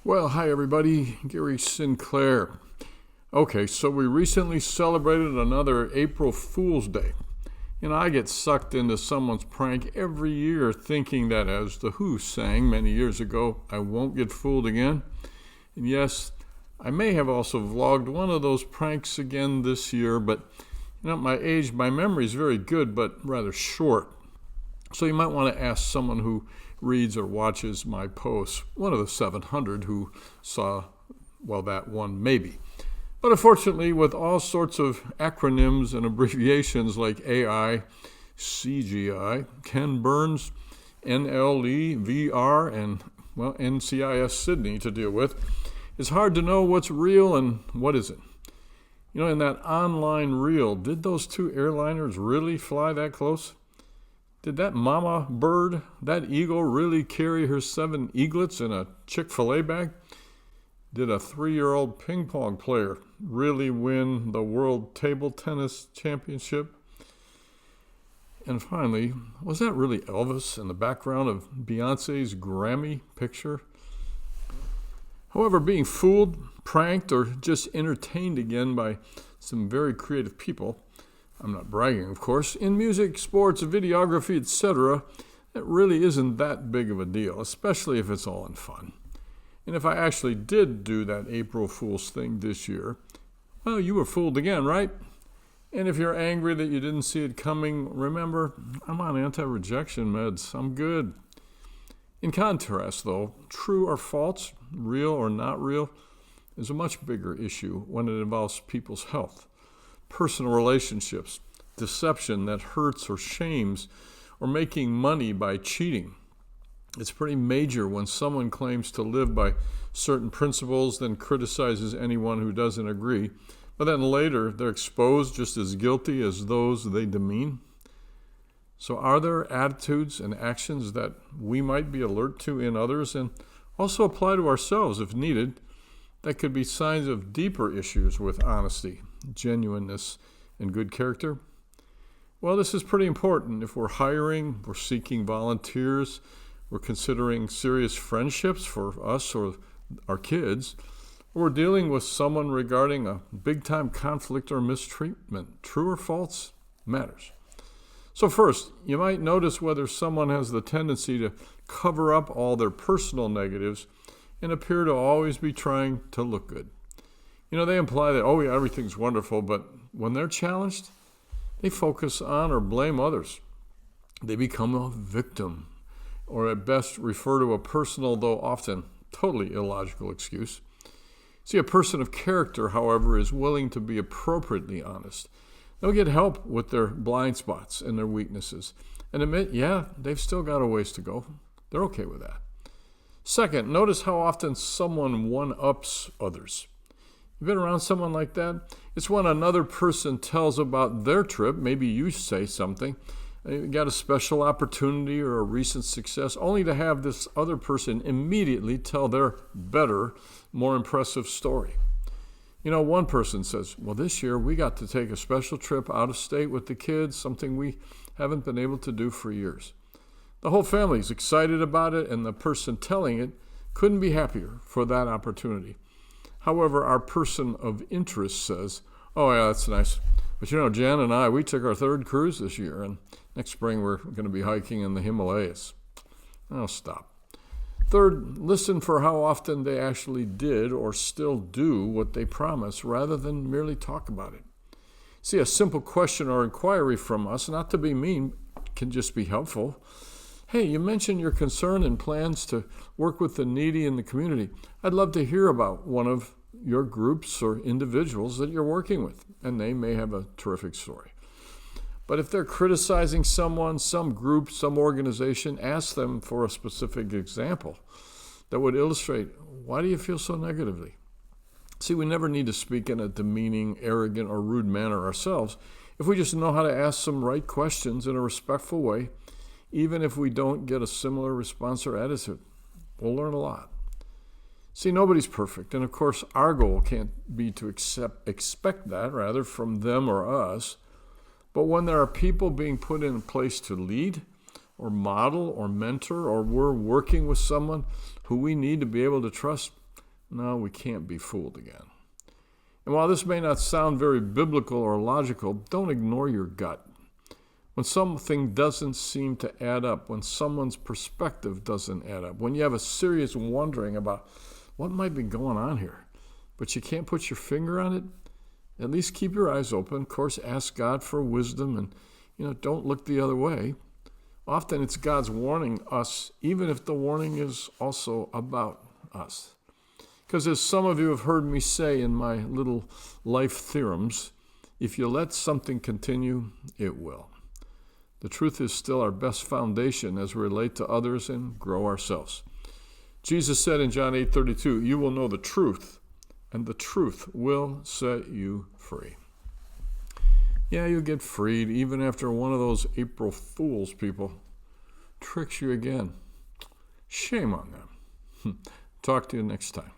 Well, hi everybody, Gary Sinclair. Okay, so we recently celebrated another April Fool's Day. I get sucked into someone's prank every year thinking that, as The Who sang many years ago, I won't get fooled again. And yes, I may have also vlogged one of those pranks again this year, but at my age, my memory is very good, but rather short. So you might want to ask someone who reads or watches my posts, one of the 700 who saw, well, that one maybe. But unfortunately, with all sorts of acronyms and abbreviations like AI, CGI, Ken Burns, NLE, VR, and, well, NCIS Sydney to deal with, it's hard to know what's real and what isn't. In that online reel, did those two airliners really fly that close? Did that mama bird, that eagle, really carry her 7 eaglets in a Chick-fil-A bag? Did a 3-year-old ping pong player really win the World Table Tennis Championship? And finally, was that really Elvis in the background of Beyonce's Grammy picture? However, being fooled, pranked, or just entertained again by some very creative people, I'm not bragging, of course, in music, sports, videography, etc., it really isn't that big of a deal, especially if it's all in fun. And if I actually did do that April Fool's thing this year, well, you were fooled again, right? And if you're angry that you didn't see it coming, remember, I'm on anti-rejection meds. I'm good. In contrast, though, true or false, real or not real, is a much bigger issue when it involves people's health, personal relationships, deception that hurts or shames, or making money by cheating. It's pretty major when someone claims to live by certain principles, then criticizes anyone who doesn't agree, but then later they're exposed just as guilty as those they demean. So are there attitudes and actions that we might be alert to in others and also apply to ourselves if needed that could be signs of deeper issues with honesty, genuineness, and good character? Well, this is pretty important if we're hiring, we're seeking volunteers, we're considering serious friendships for us or our kids, or we're dealing with someone regarding a big-time conflict or mistreatment. True or false matters. So first, you might notice whether someone has the tendency to cover up all their personal negatives and appear to always be trying to look good. They imply that, oh yeah, everything's wonderful, but when they're challenged, they focus on or blame others. They become a victim, or at best refer to a personal, though often totally illogical excuse. See, a person of character, however, is willing to be appropriately honest. They'll get help with their blind spots and their weaknesses and admit, yeah, they've still got a ways to go. They're okay with that. Second, notice how often someone one-ups others. You've been around someone like that? It's when another person tells about their trip, maybe you say something, you got a special opportunity or a recent success, only to have this other person immediately tell their better, more impressive story. One person says, well, this year we got to take a special trip out of state with the kids, something we haven't been able to do for years. The whole family's excited about it, and the person telling it couldn't be happier for that opportunity. However, our person of interest says, oh yeah, that's nice. But Jen and I, we took our 3rd cruise this year, and next spring we're going to be hiking in the Himalayas. Oh, stop. Third, listen for how often they actually did or still do what they promise rather than merely talk about it. See, a simple question or inquiry from us, not to be mean, can just be helpful. Hey, you mentioned your concern and plans to work with the needy in the community. I'd love to hear about one of your groups or individuals that you're working with, and they may have a terrific story. But if they're criticizing someone, some group, some organization, ask them for a specific example that would illustrate, why do you feel so negatively? See, we never need to speak in a demeaning, arrogant, or rude manner ourselves if we just know how to ask some right questions in a respectful way, even if we don't get a similar response or attitude. We'll learn a lot. See, nobody's perfect, and of course our goal can't be to expect that, from them or us. But when there are people being put in place to lead, or model or mentor, or we're working with someone who we need to be able to trust, no, we can't be fooled again. And while this may not sound very biblical or logical, don't ignore your gut. When something doesn't seem to add up, when someone's perspective doesn't add up, when you have a serious wondering about what might be going on here, but you can't put your finger on it, at least keep your eyes open. Of course, ask God for wisdom and, don't look the other way. Often it's God's warning us, even if the warning is also about us. Because as some of you have heard me say in my little life theorems, if you let something continue, it will. The truth is still our best foundation as we relate to others and grow ourselves. Jesus said in John 8:32, "You will know the truth, and the truth will set you free." Yeah, you'll get freed even after one of those April Fools people tricks you again. Shame on them. Talk to you next time.